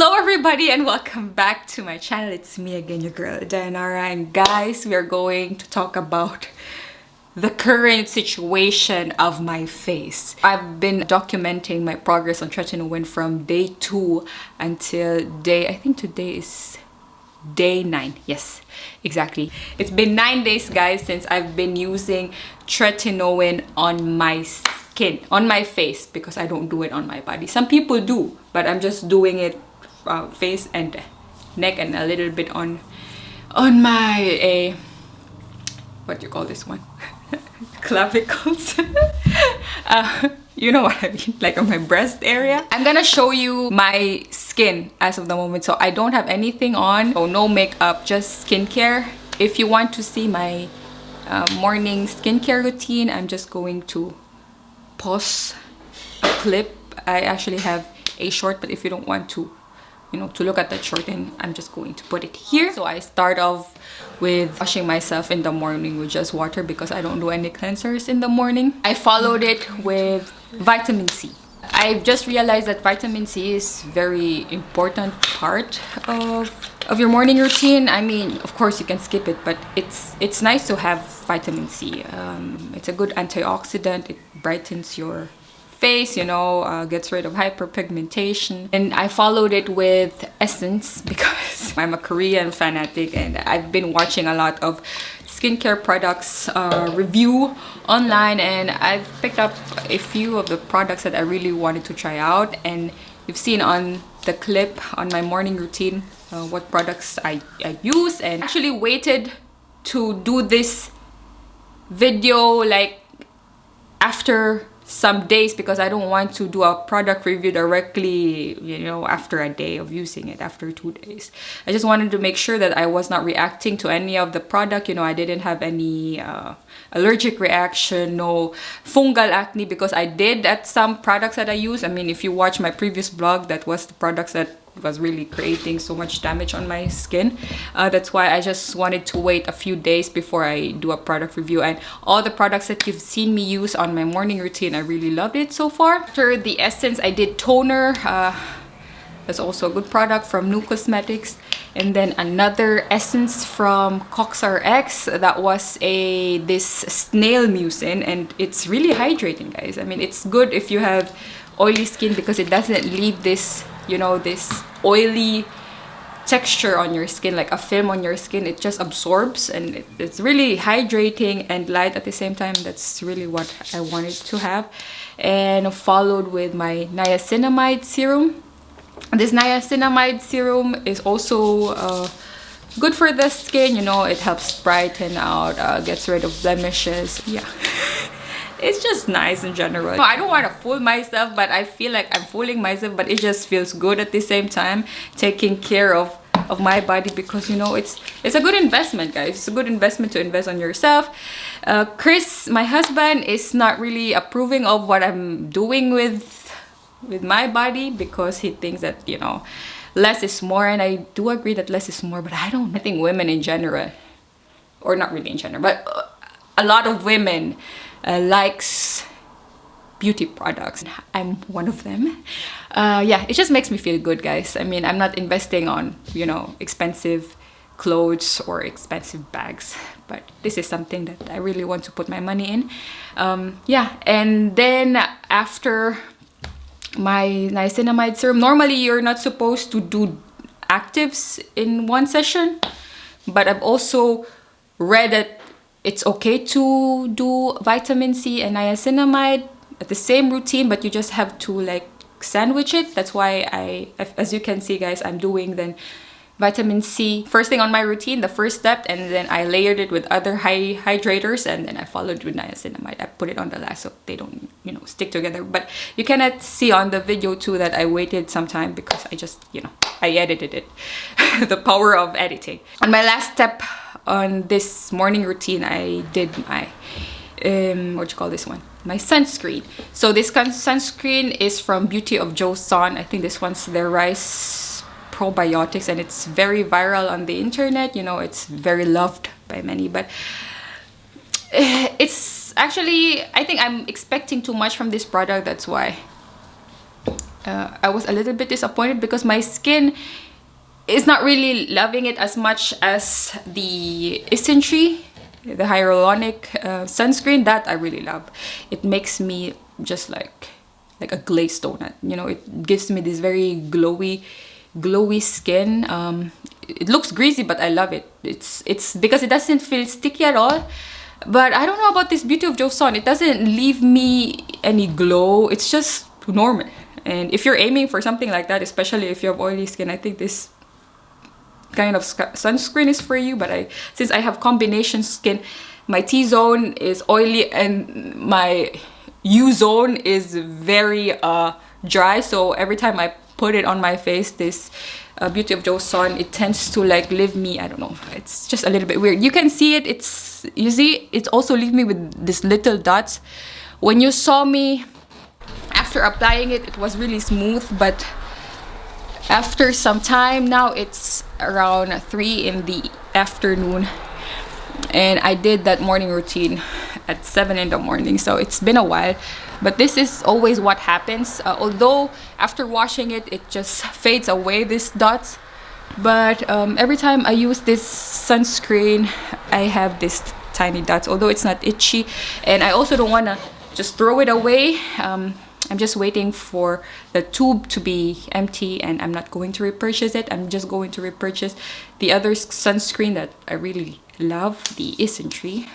Hello everybody and welcome back to my channel. It's me again, your girl Dayanara, and guys, we are going to talk about the current situation of my face. I've been documenting my progress on Tretinoin from day 2 until I think today is day 9. Yes, exactly. It's been 9 days, guys, since I've been using Tretinoin on my skin, on my face, because I don't do it on my body. Some people do, but I'm just doing it face and neck and a little bit on my what do you call this one? Clavicles. You know what I mean, like on my breast area. I'm gonna show you my skin as of the moment. So I don't have anything on, so no makeup, just skincare. If you want to see my morning skincare routine, I'm just going to pause a clip. I actually have a short, but if you don't want to, you know, to look at that short, then I'm just going to put it here. So I start off with washing myself in the morning with just water because I don't do any cleansers in the morning. I followed it with vitamin C. I've just realized that vitamin C is very important part of your morning routine. I mean, of course you can skip it, but it's nice to have vitamin C. It's a good antioxidant. It brightens your face, you know, gets rid of hyperpigmentation. And I followed it with essence because I'm a Korean fanatic and I've been watching a lot of skincare products review online, and I've picked up a few of the products that I really wanted to try out. And you've seen on the clip on my morning routine what products I use, and actually waited to do this video like after some days because I don't want to do a product review directly, you know, after a day of using it, after 2 days. I just wanted to make sure that I was not reacting to any of the product. You know, I didn't have any allergic reaction, no fungal acne, because I did at some products that I use. I mean, if you watch my previous vlog, that was the products that was really creating so much damage on my skin. That's why I just wanted to wait a few days before I do a product review. And all the products that you've seen me use on my morning routine, I really loved it so far. After the essence, I did toner. That's also a good product from New Cosmetics. And then another essence from CoxRX, that was this snail mucin, and it's really hydrating, guys. I mean, it's good if you have oily skin because it doesn't leave this, you know, this oily texture on your skin, like a film on your skin. It just absorbs, and it's really hydrating and light at the same time. That's really what I wanted to have. And followed with my niacinamide serum. This niacinamide serum is also good for the skin, you know. It helps brighten out, gets rid of blemishes. Yeah. It's just nice in general. I don't want to fool myself, but I feel like I'm fooling myself, but it just feels good at the same time, taking care of my body, because, you know, it's a good investment, guys. It's a good investment to invest on yourself. Chris, my husband, is not really approving of what I'm doing with my body because he thinks that, you know, less is more, and I do agree that less is more, but I think women in general, or not really in general, but a lot of women likes beauty products. I'm one of them. Yeah, it just makes me feel good, guys. I mean, I'm not investing on, you know, expensive clothes or expensive bags, but this is something that I really want to put my money in. Yeah, and then after my niacinamide serum, normally you're not supposed to do actives in one session, but I've also read that it's okay to do vitamin C and niacinamide at the same routine, but you just have to like sandwich it. That's why as you can see, guys, I'm doing then vitamin C first thing on my routine, the first step, and then I layered it with other hydrators, and then I followed with niacinamide. I put it on the last so they don't, you know, stick together. But you cannot see on the video too that I waited some time because I just, you know, I edited it. The power of editing. On my last step on this morning routine, I did my what you call this one, my sunscreen. So this sunscreen is from Beauty of Joseon. I think this one's their rice probiotics, and it's very viral on the internet. You know, it's very loved by many, but it's actually, I think I'm expecting too much from this product. That's why I was a little bit disappointed because my skin is not really loving it as much as the Isentry, the hyaluronic sunscreen that I really love. It makes me just like a glazed donut, you know. It gives me this very glowy skin. It looks greasy, but I love it. It's because it doesn't feel sticky at all. But I don't know about this Beauty of Joseon. It doesn't leave me any glow. It's just normal. And if you're aiming for something like that, especially if you have oily skin, I think this kind of sunscreen is for you. But since I have combination skin, my T-zone is oily and my U-zone is very dry, so every time I put it on my face, this Beauty of Joseon, it tends to like leave me, I don't know, it's just a little bit weird. You can see it, you see it also leave me with these little dots. When you saw me after applying it, it was really smooth, but after some time, now it's around 3 in the afternoon, and I did that morning routine at 7 in the morning, so it's been a while. But this is always what happens, although after washing it, it just fades away, these dots. But every time I use this sunscreen, I have these tiny dots, although it's not itchy. And I also don't want to just throw it away. I'm just waiting for the tube to be empty, and I'm not going to repurchase it. I'm just going to repurchase the other sunscreen that I really love, the Isentry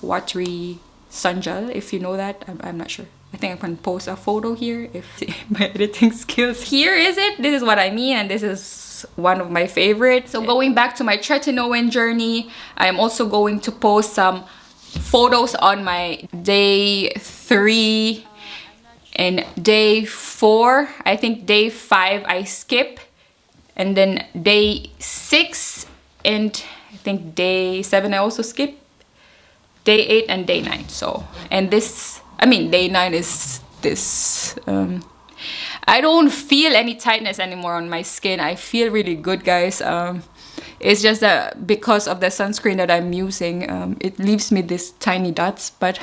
watery sun gel, if you know that. I'm not sure. I think I can post a photo here if my editing skills. Here is it. This is what I mean, and this is one of my favorites. So going back to my Tretinoin journey, I'm also going to post some photos on my day 3 and day 4. I think day 5 I skip, and then day 6 and I think day 7 I also skip, day 8 and day 9. So, and this, I mean, day 9 is this. I don't feel any tightness anymore on my skin. I feel really good, guys. It's just that because of the sunscreen that I'm using, it leaves me these tiny dots, but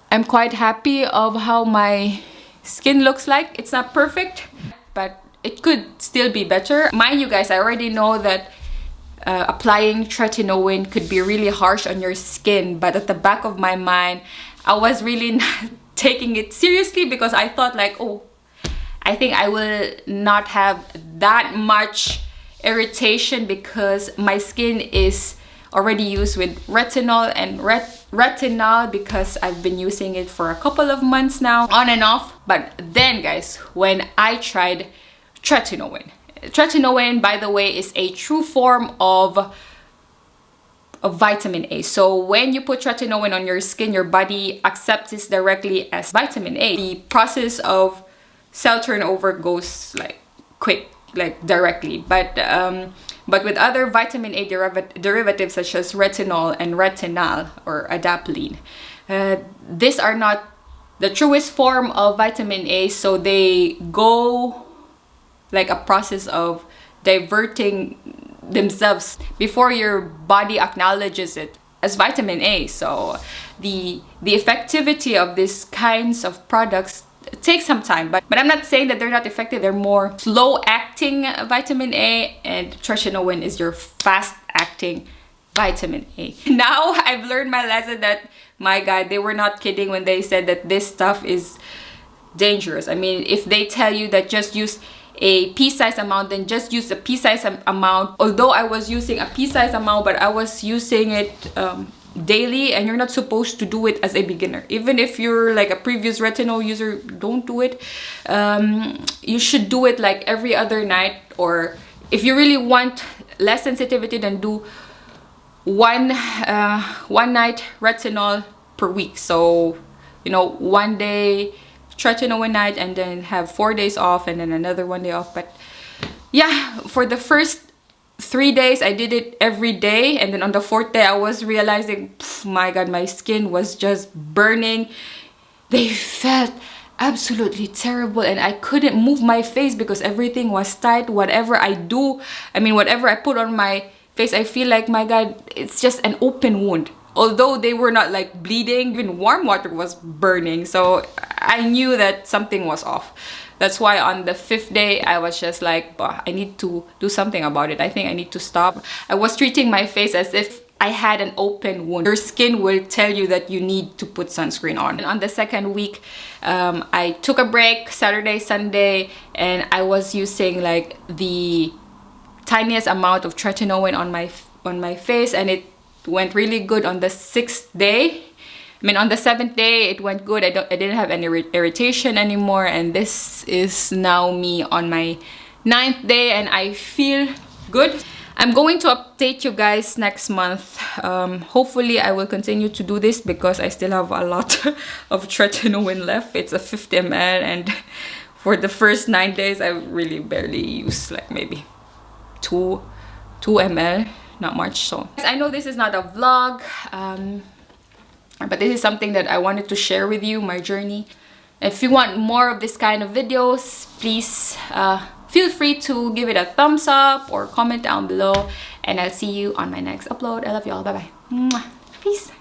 I'm quite happy of how my skin looks like. It's not perfect, but it could still be better. Mind you guys, I already know that applying Tretinoin could be really harsh on your skin, but at the back of my mind, I was really not taking it seriously because I thought like, oh, I think I will not have that much irritation because my skin is already used with retinol and retinol because I've been using it for a couple of months now, on and off. But then guys, when I tried Tretinoin, by the way, is a true form of vitamin A. So when you put Tretinoin on your skin, your body accepts this directly as vitamin A. The process of cell turnover goes like quick, like directly. But with other vitamin A derivatives such as retinol and retinal or adapalene, these are not the truest form of vitamin A, so they go like a process of diverting themselves before your body acknowledges it as vitamin A. So the effectivity of these kinds of products takes some time, but I'm not saying that they're not effective. They're more slow acting vitamin A, and Tretinoin is your fast acting vitamin A. Now I've learned my lesson that, my God, they were not kidding when they said that this stuff is dangerous. I mean, if they tell you that just use a pea-sized amount, then just use a pea-sized amount. Although I was using a pea-sized amount, but I was using it daily, and you're not supposed to do it as a beginner. Even if you're like a previous retinol user, don't do it. You should do it like every other night, or if you really want less sensitivity, then do one night retinol per week. So, you know, one day Tretinoin night, and then have 4 days off, and then another 1 day off. But yeah, for the first 3 days I did it every day, and then on the 4th day I was realizing, my God, my skin was just burning. They felt absolutely terrible, and I couldn't move my face because everything was tight. Whatever I do, I mean, whatever I put on my face, I feel like, my God, it's just an open wound. although they were not like bleeding, even warm water was burning. So I knew that something was off. That's why on the 5th day, I was just like, "Bah, I need to do something about it. I think I need to stop." I was treating my face as if I had an open wound. Your skin will tell you that you need to put sunscreen on. And on the 2nd week, I took a break, Saturday, Sunday, and I was using like the tiniest amount of tretinoin on my face, and it went really good on the 6th day. I mean, on the 7th day, it went good. I didn't have any irritation anymore, and this is now me on my 9th day, and I feel good. I'm going to update you guys next month. Hopefully, I will continue to do this because I still have a lot of tretinoin left. It's a 50 ml, and for the first 9 days, I really barely use like maybe 2 ml, not much. So I know this is not a vlog, but this is something that I wanted to share with you, my journey. If you want more of this kind of videos, please feel free to give it a thumbs up or comment down below, and I'll see you on my next upload. I love you all. Bye bye. Peace.